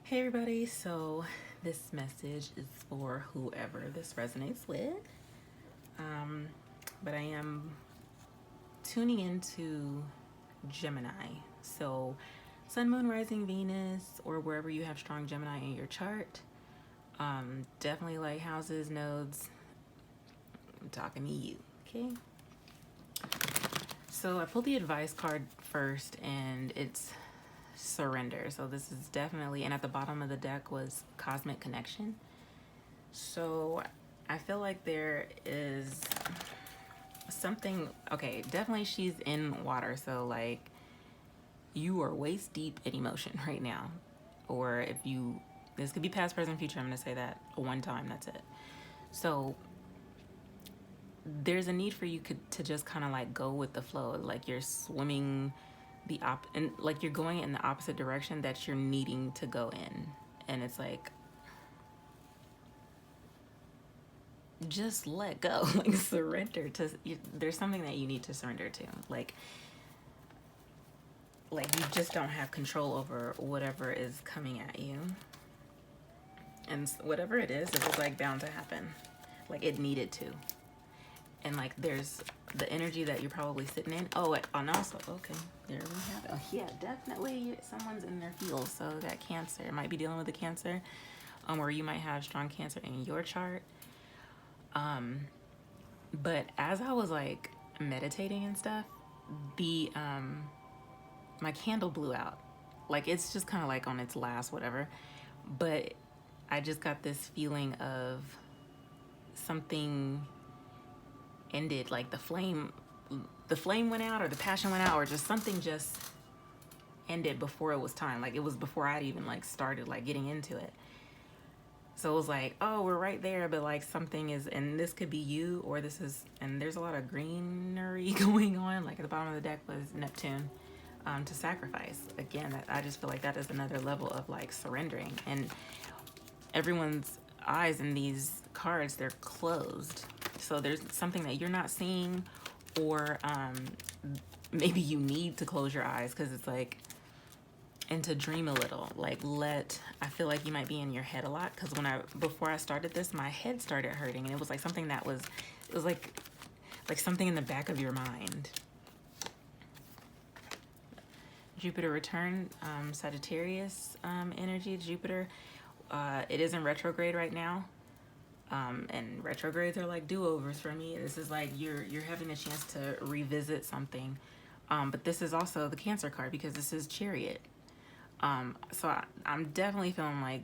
Hey everybody, so this message is for whoever this resonates with. Um, but I am tuning into Gemini. So, Sun, Moon, Rising, Venus, or wherever you have strong Gemini in your chart. Definitely like houses, nodes. I'm talking to you, okay? So, I pulled the advice card first, and it's surrender. So, this is definitely, and at the bottom of the deck was cosmic connection. So I feel like there is something, okay, definitely she's in water. So, like, you are waist deep in emotion right now. Or if you, this could be past, present, future. I'm going to say that one time, that's it. So, there's a need for you to just kind of like go with the flow. Like, you're swimming and like you're going in the opposite direction that you're needing to go in. And it's like, just let go, like surrender to there's something that you need to surrender to, like you just don't have control over whatever is coming at you, and whatever it is, it was like bound to happen, like it needed to. And like there's the energy that you're probably sitting in. Oh, and also, okay, there we have it. Oh yeah, definitely someone's in their feels. So that Cancer might be dealing with the Cancer, or you might have strong Cancer in your chart. But as I was like meditating and stuff, the my candle blew out. Like it's just kind of like on its last whatever. But I just got this feeling of something ended, like the flame went out, or the passion went out, or just something just ended before it was time. Like it was before I'd even like started like getting into it. So it was like, oh, we're right there, but like something is, and this could be you, or this is, and there's a lot of greenery going on. Like at the bottom of the deck was Neptune, to sacrifice. Again, that I just feel like that is another level of like surrendering. And everyone's eyes in these cards, they're closed. So there's something that you're not seeing, or maybe you need to close your eyes because it's like, and to dream a little, like I feel like you might be in your head a lot, because before I started this, my head started hurting, and it was like something that was, it was like something in the back of your mind. Jupiter return, Sagittarius energy. Jupiter, it is in retrograde right now, and retrogrades are like do-overs for me. This is like you're having a chance to revisit something, but this is also the Cancer card because this is Chariot. So I'm definitely feeling like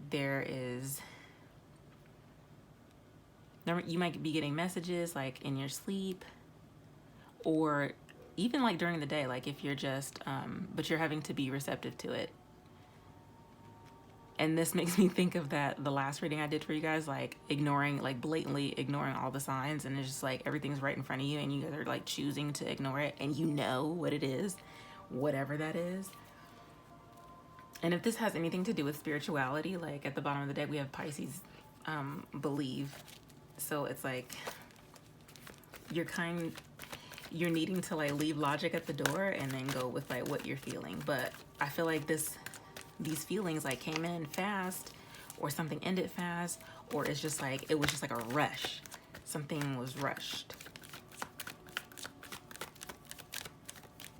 you might be getting messages like in your sleep, or even like during the day, like if you're just, but you're having to be receptive to it. And this makes me think of the last reading I did for you guys, like blatantly ignoring all the signs, and it's just like everything's right in front of you, and you guys are like choosing to ignore it, and you know what it is, whatever that is. And if this has anything to do with spirituality, like at the bottom of the deck, we have Pisces, believe. So it's like you're needing to like leave logic at the door and then go with like what you're feeling. But I feel like these feelings like came in fast, or something ended fast, or it's just like, it was just like a rush. Something was rushed.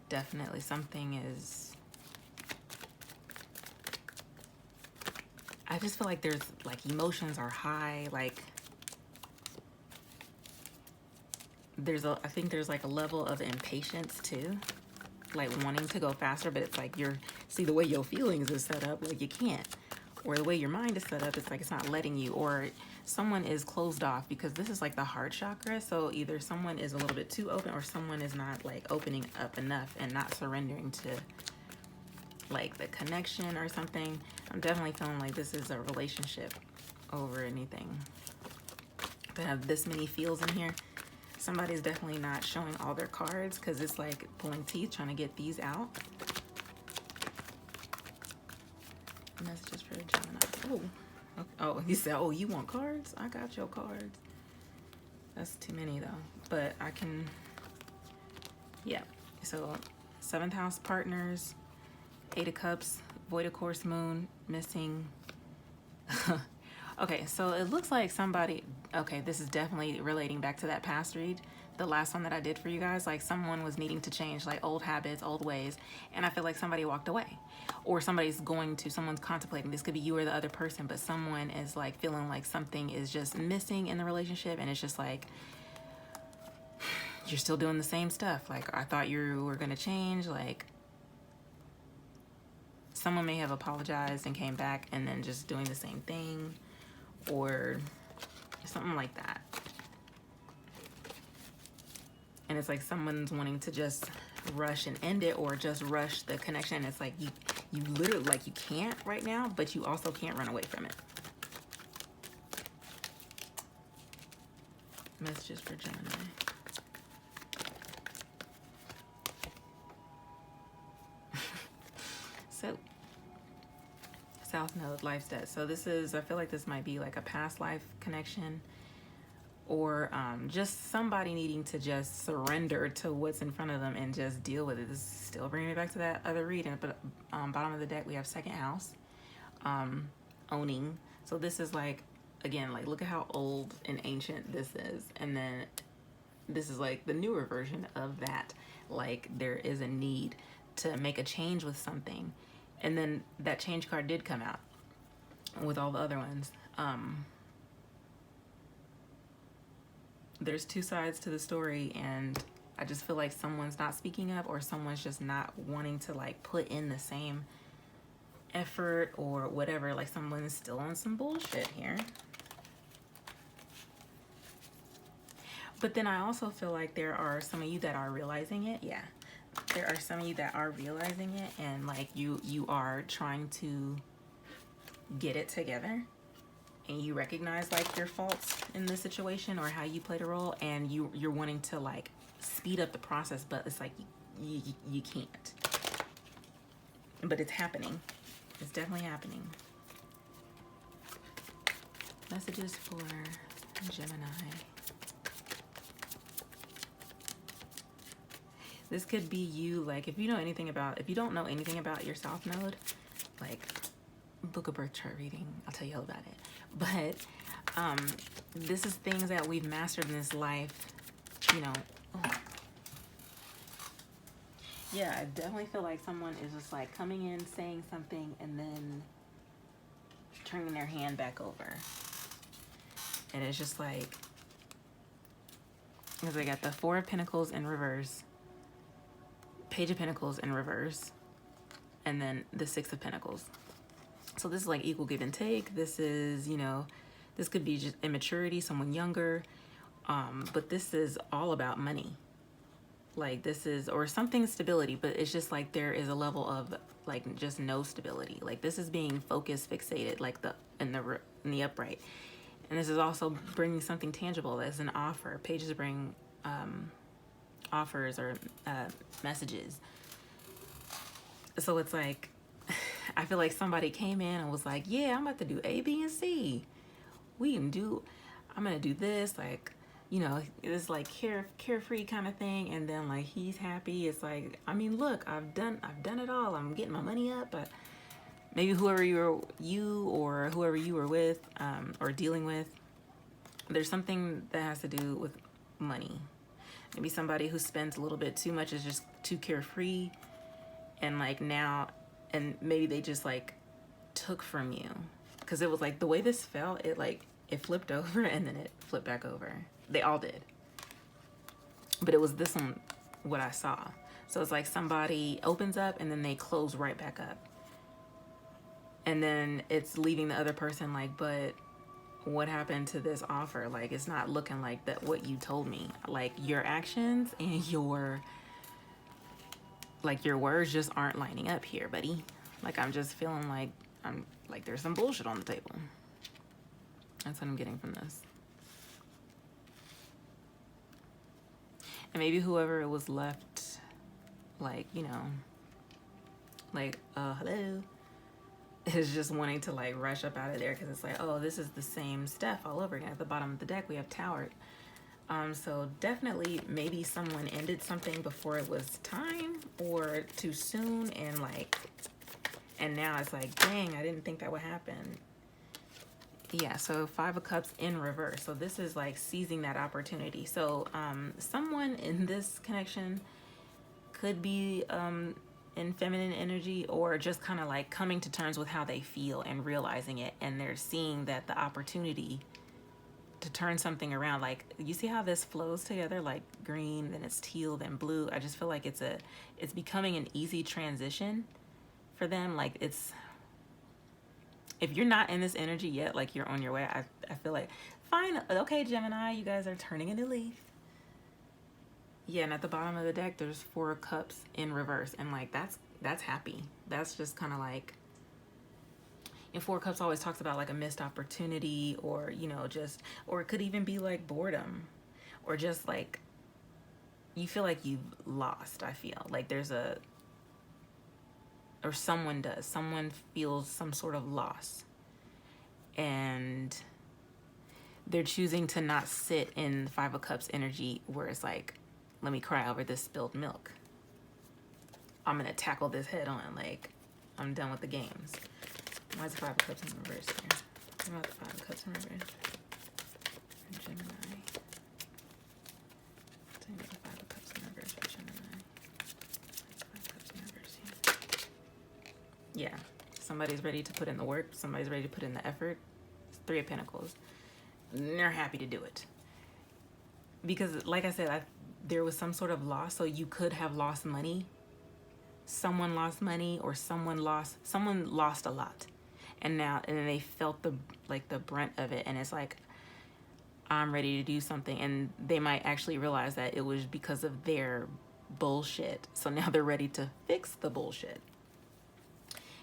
Definitely something is, I just feel like there's like emotions are high, like I think there's like a level of impatience too, like wanting to go faster, but it's like see the way your feelings is set up, like you can't, or the way your mind is set up, it's like it's not letting you, or someone is closed off, because this is like the heart chakra. So either someone is a little bit too open, or someone is not like opening up enough and not surrendering to like the connection or something. I'm definitely feeling like this is a relationship over anything. To have this many feels in here, somebody's definitely not showing all their cards, because it's like pulling teeth trying to get these out. Messages for Gemini. Oh, okay. Oh, he said, oh, you want cards? I got your cards. That's too many though, but I can, yeah. So 7th house partners, 8 of Cups, void of course, moon, missing, Okay, so it looks like somebody, okay, this is definitely relating back to that past read, the last one that I did for you guys. Like someone was needing to change like old habits, old ways, and I feel like somebody walked away. Or someone's contemplating. This could be you or the other person, but someone is like feeling like something is just missing in the relationship, and it's just like, you're still doing the same stuff. Like, I thought you were gonna change. Like, someone may have apologized and came back and then just doing the same thing, or something like that. And it's like someone's wanting to just rush and end it, or just rush the connection. It's like you literally, like, you can't right now, but you also can't run away from it. Messages for Gemini. So, South Node, life's debt. So this is, I feel like this might be like a past life connection, or just somebody needing to just surrender to what's in front of them and just deal with it. This is still bringing me back to that other reading, but bottom of the deck we have second house, owning. So this is like, again, like, look at how old and ancient this is, and then this is like the newer version of that. Like, there is a need to make a change with something, and then that change card did come out with all the other ones. There's two sides to the story, and I just feel like someone's not speaking up, or someone's just not wanting to like put in the same effort or whatever. Like, someone's still on some bullshit here. But then I also feel like there are some of you that are realizing it. Yeah, there are some of you that are realizing it, and like you are trying to get it together, and you recognize like your faults in this situation or how you played a role, and you're wanting to like speed up the process, but it's like you can't. But it's happening. It's definitely happening. Messages for Gemini. This could be you, like, if you don't know anything about your South Node, like, book a birth chart reading. I'll tell you all about it. But this is things that we've mastered in this life, you know. Oh. Yeah, I definitely feel like someone is just like coming in, saying something, and then turning their hand back over. And it's just like, because I got the Four of Pentacles in reverse, Page of Pentacles in reverse, and then the Six of Pentacles. So this is like equal give and take. This is, you know, this could be just immaturity, someone younger, but this is all about money. Like, this is, or something stability, but it's just like there is a level of like just no stability. Like, this is being focused, fixated, like in the upright. And this is also bringing something tangible as an offer. Pages bring offers or messages. So it's like, I feel like somebody came in and was like, yeah, I'm about to do A, B, and C. I'm gonna do this, like, you know, it's like carefree kind of thing. And then like he's happy. It's like, I mean, look, I've done it all. I'm getting my money up. But maybe whoever you were with or dealing with, there's something that has to do with money. Maybe somebody who spends a little bit too much, is just too carefree, and like now, and maybe they just like took from you, because it was like the way this felt, it flipped over and then it flipped back over. They all did, but it was this one what I saw. So it's like somebody opens up and then they close right back up, and then it's leaving the other person like, but what happened to this offer? Like, it's not looking like that what you told me. Like, your actions and your words just aren't lining up here, buddy. Like, I'm just feeling like there's some bullshit on the table. That's what I'm getting from this. And maybe whoever was left, like, you know, like, hello, is just wanting to like rush up out of there, because it's like, oh, this is the same stuff all over again. At the bottom of the deck we have Tower. So definitely maybe someone ended something before it was time, or too soon, and now it's like, dang, I didn't think that would happen. Yeah, so Five of Cups in reverse. So this is like seizing that opportunity. So someone in this connection could be in feminine energy, or just kind of like coming to terms with how they feel and realizing it, and they're seeing that the opportunity to turn something around. Like, you see how this flows together, like green, then it's teal, then blue. I just feel like it's becoming an easy transition for them. Like, it's, if you're not in this energy yet, like you're on your way. I feel like, fine, okay, Gemini, you guys are turning a new leaf. Yeah, and at the bottom of the deck, there's Four of Cups in reverse, and like that's happy. That's just kind of like, and Four of Cups always talks about like a missed opportunity, or just, or it could even be like boredom, or just like you feel like you've lost. I feel like there's a, or someone does. Someone feels some sort of loss, and they're choosing to not sit in Five of Cups energy, where it's like, let me cry over this spilled milk. I'm gonna tackle this head on. Like, I'm done with the games. Why is the Five of Cups in reverse here? What about the Five of Cups in reverse? Gemini. Tell me the Five of Cups in reverse for Gemini. Five of Cups in reverse here. Yeah, somebody's ready to put in the work. Somebody's ready to put in the effort. It's Three of Pentacles. And they're happy to do it. Because, like I said, there was some sort of loss. So you could have lost money. Someone lost money, or someone lost a lot. And then they felt the brunt of it. And it's like, I'm ready to do something. And they might actually realize that it was because of their bullshit. So now they're ready to fix the bullshit.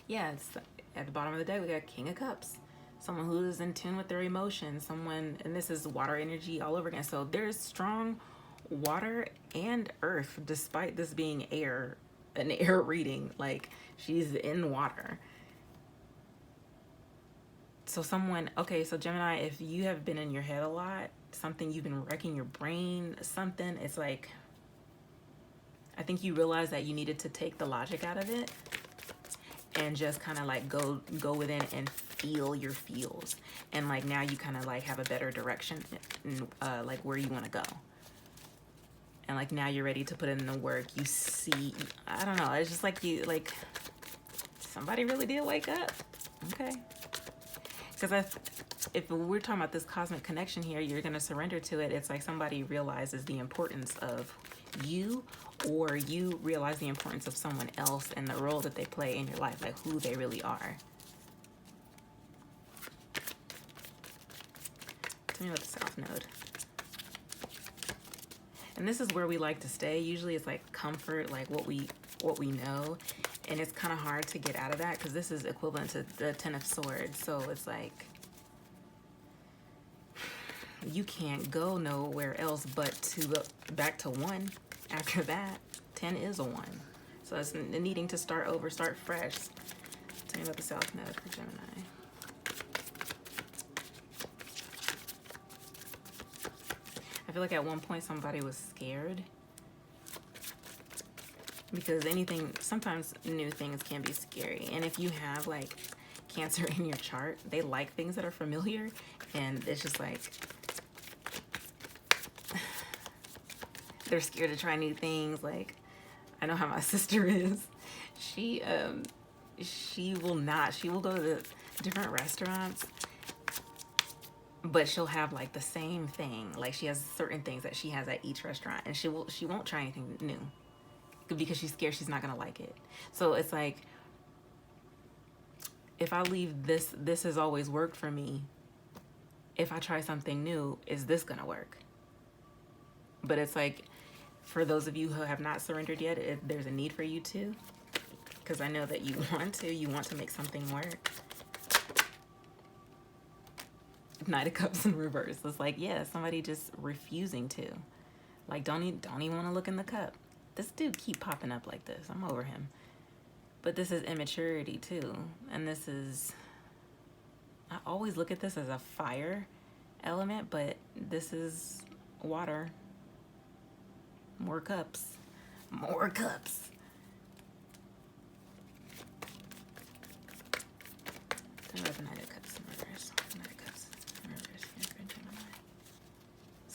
Yeah, it's at the bottom of the deck, we got King of Cups. Someone who is in tune with their emotions. Someone, and this is water energy all over again. So there's strong water and earth, despite this being air, an air reading. Like, she's in water. So someone, okay, so Gemini, if you have been in your head a lot, something, you've been wrecking your brain, something, it's like, I think you realize that you needed to take the logic out of it and just kind of like go within and feel your feels. And like, now you kind of like have a better direction in, like where you want to go. And like, now you're ready to put in the work. You see, I don't know, it's just like somebody really did wake up. Okay. Because if we're talking about this cosmic connection here, you're going to surrender to it. It's like somebody realizes the importance of you, or you realize the importance of someone else and the role that they play in your life, like who they really are. Tell me about the South Node. And this is where we like to stay. Usually it's like comfort, like what we know. And it's kind of hard to get out of that, because this is equivalent to the Ten of Swords. So it's like, you can't go nowhere else but to back to one. After that, 10 is a 1. So it's needing to start over, start fresh. Tell me about the South Node for Gemini. I feel like at one point somebody was scared, because sometimes new things can be scary. And if you have like Cancer in your chart, they like things that are familiar, and it's just like, they're scared to try new things. Like, I know how my sister is. She will go to the different restaurants, but she'll have like the same thing. Like, she has certain things that she has at each restaurant, and she won't try anything new because she's scared she's not gonna like it. So it's like, if I leave this has always worked for me. If I try something new, is this gonna work? But it's like, for those of you who have not surrendered yet, there's a need for you to, because I know that you want to make something work. Knight of Cups in reverse. It's like, yeah, somebody just refusing to. Like, don't even want to look in the cup. This dude keep popping up like this. I'm over him. But this is immaturity too. And this is, I always look at this as a fire element, but this is water. More cups. More cups. Tell me about the Knight of Cups in reverse. Knight of Cups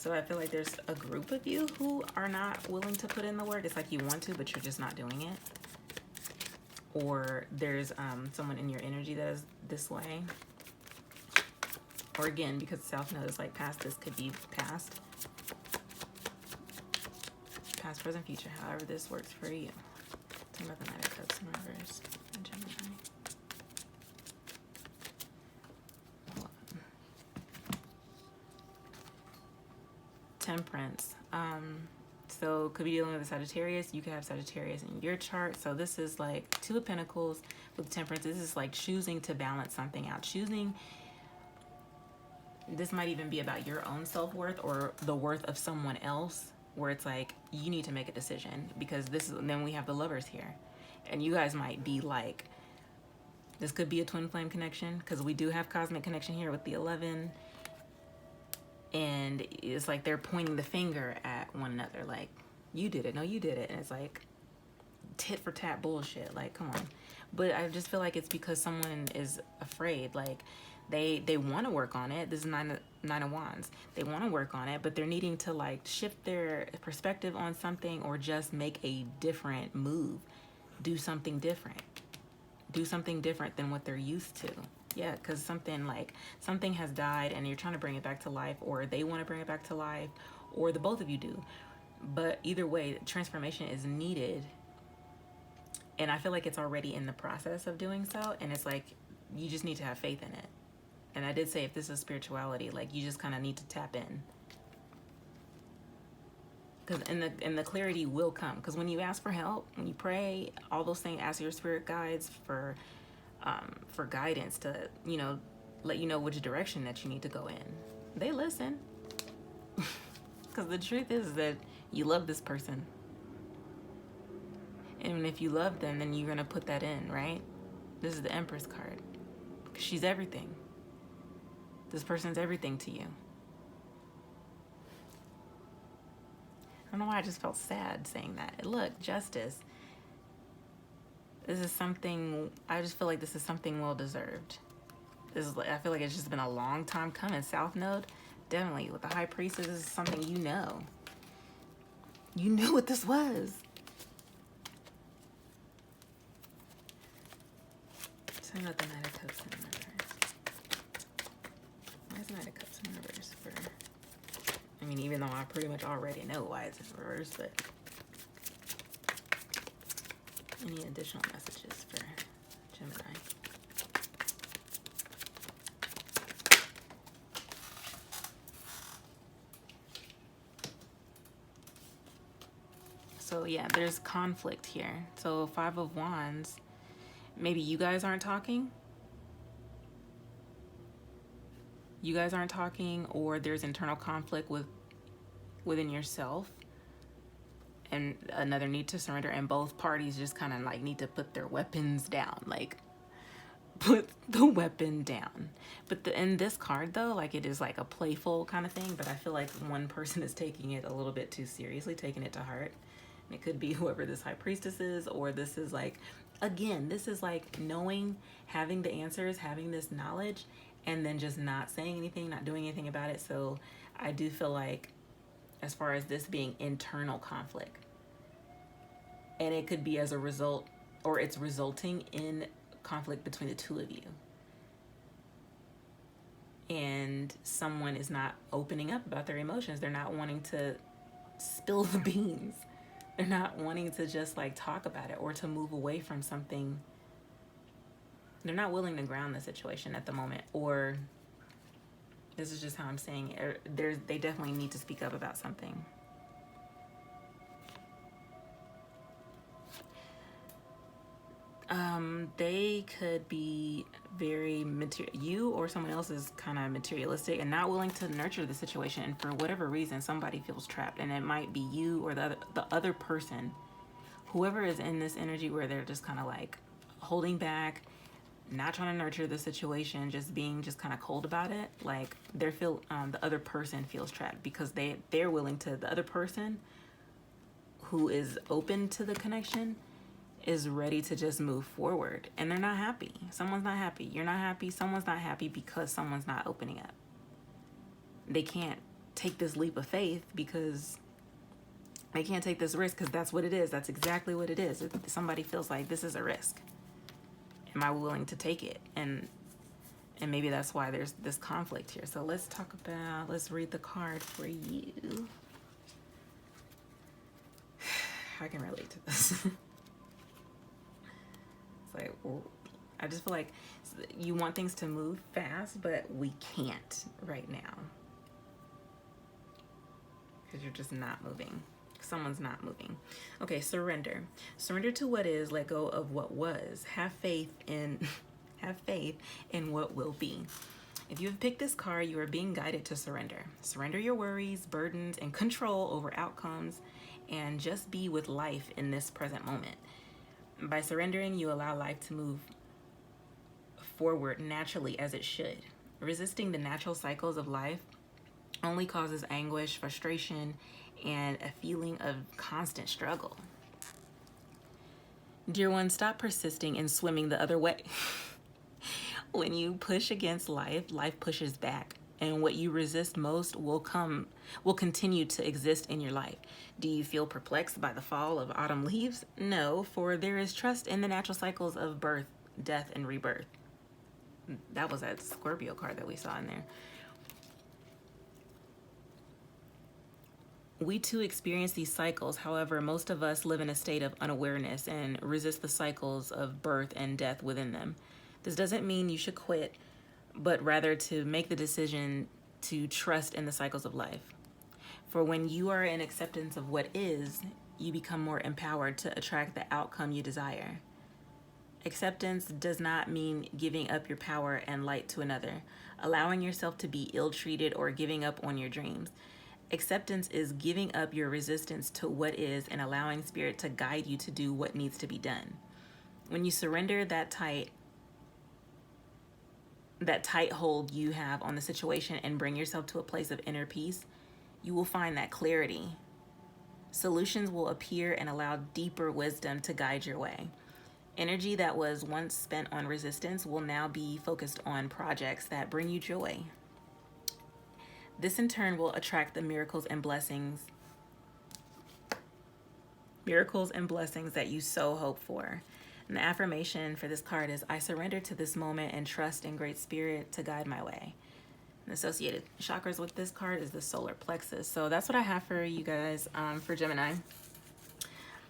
So I feel like there's a group of you who are not willing to put in the work. It's like you want to, but you're just not doing it. Or there's someone in your energy that is this way. Or again, because South Node is like past, this could be past. Past, present, future, however this works for you. Talking about the Knight of Cups in reverse. And Gemini. Temperance. So could be dealing with a Sagittarius. You could have Sagittarius in your chart. So this is like Two of Pentacles with Temperance. This is like choosing to balance something out. Choosing. This might even be about your own self-worth or the worth of someone else, where it's like you need to make a decision, because this is, then we have the Lovers here, and you guys might be like, this could be a twin flame connection, because we do have cosmic connection here with the 11. And it's like they're pointing the finger at one another, like, you did it, no, you did it. And it's like tit for tat bullshit, like, come on. But I just feel like it's because someone is afraid, like they want to work on it. This is nine of Wands. They want to work on it, but they're needing to like shift their perspective on something, or just make a different move, do something different than what they're used to. Yeah, because something has died and you're trying to bring it back to life, or they want to bring it back to life, or the both of you do. But either way, transformation is needed. And I feel like it's already in the process of doing so. And it's like, you just need to have faith in it. And I did say, if this is spirituality, like, you just kind of need to tap in. Because and the clarity will come. Because when you ask for help, when you pray, all those things, ask your spirit guides for guidance to, you know, let you know which direction that you need to go in. They listen. Because the truth is that you love this person. And if you love them, then you're going to put that in, right? This is the Empress card. She's everything. This person's everything to you. I don't know why I just felt sad saying that. Look, justice. This is something, I just feel like this is something well deserved. This is, I feel like it's just been a long time coming. South Node, definitely with the High Priestess, this is something you know. You knew what this was. Tell me about the Knight of Cups in reverse. Why is Knight of Cups in reverse for? I mean, even though I pretty much already know why it's in reverse, but any additional messages for Gemini? So yeah, there's conflict here. So Five of Wands, maybe you guys aren't talking. You guys aren't talking, or there's internal conflict within yourself, and another need to surrender, and both parties just kind of like need to put their weapons down, like put the weapon down. But in this card though, like, it is like a playful kind of thing, but I feel like one person is taking it a little bit too seriously, taking it to heart. And it could be whoever this High Priestess is, or this is like, again, this is like knowing, having the answers, having this knowledge, and then just not saying anything, not doing anything about it. So I do feel like, as far as this being internal conflict, and it could be as a result, or it's resulting in conflict between the two of you, and someone is not opening up about their emotions. They're not wanting to spill the beans. They're not wanting to just like talk about it, or to move away from something. They're not willing to ground the situation at the moment, or this is just how I'm saying it. They definitely need to speak up about something. They could be very you or someone else is kind of materialistic and not willing to nurture the situation, and for whatever reason somebody feels trapped, and it might be you or the other person, whoever is in this energy where they're just kind of like holding back, not trying to nurture the situation, just being just kind of cold about it. Like the other person feels trapped because they're willing to, the other person who is open to the connection is ready to just move forward, and they're not happy. Someone's not happy. You're not happy. Someone's not happy because someone's not opening up. They can't take this leap of faith because they can't take this risk, because that's what it is. That's exactly what it is. If somebody feels like this is a risk, am I willing to take it? And maybe that's why there's this conflict here. So let's read the card for you. I can relate to this. It's like, well, I just feel like you want things to move fast, but we can't right now. Because you're just not moving. Someone's not moving. Okay, surrender. Surrender to what is, let go of what was. Have faith in what will be. If you have picked this card, you are being guided to surrender. Surrender your worries, burdens, and control over outcomes, and just be with life in this present moment. By surrendering, you allow life to move forward naturally as it should. Resisting the natural cycles of life only causes anguish, frustration, and a feeling of constant struggle. Dear one, stop persisting in swimming the other way. When you push against life, life pushes back, and what you resist most will continue to exist in your life. Do you feel perplexed by the fall of autumn leaves? No, for there is trust in the natural cycles of birth, death, and rebirth. That was that Scorpio card that we saw in there. We too experience these cycles. However, most of us live in a state of unawareness and resist the cycles of birth and death within them. This doesn't mean you should quit, but rather to make the decision to trust in the cycles of life. For when you are in acceptance of what is, you become more empowered to attract the outcome you desire. Acceptance does not mean giving up your power and light to another, allowing yourself to be ill-treated, or giving up on your dreams. Acceptance is giving up your resistance to what is and allowing spirit to guide you to do what needs to be done. When you surrender that tight hold you have on the situation and bring yourself to a place of inner peace, you will find that clarity. Solutions will appear and allow deeper wisdom to guide your way. Energy that was once spent on resistance will now be focused on projects that bring you joy. This in turn will attract the miracles and blessings that you so hope for. And the affirmation for this card is, I surrender to this moment and trust in great spirit to guide my way. And associated chakras with this card is the solar plexus. So that's what I have for you guys for Gemini.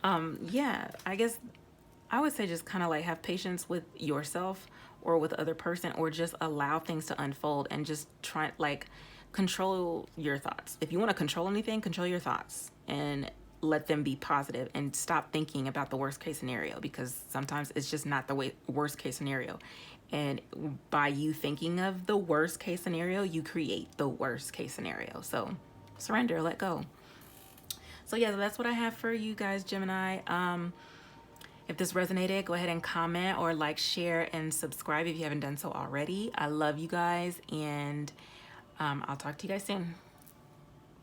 Yeah, I guess I would say just kind of like have patience with yourself or with other person, or just allow things to unfold and just try, like, control your thoughts. If you want to control anything, control your thoughts and let them be positive, and stop thinking about the worst case scenario, because sometimes it's just not the worst case scenario. And by you thinking of the worst case scenario, you create the worst case scenario. So surrender, let go. So yeah, that's what I have for you guys, Gemini. If this resonated, go ahead and comment or like, share, and subscribe if you haven't done so already. I love you guys, and I'll talk to you guys soon.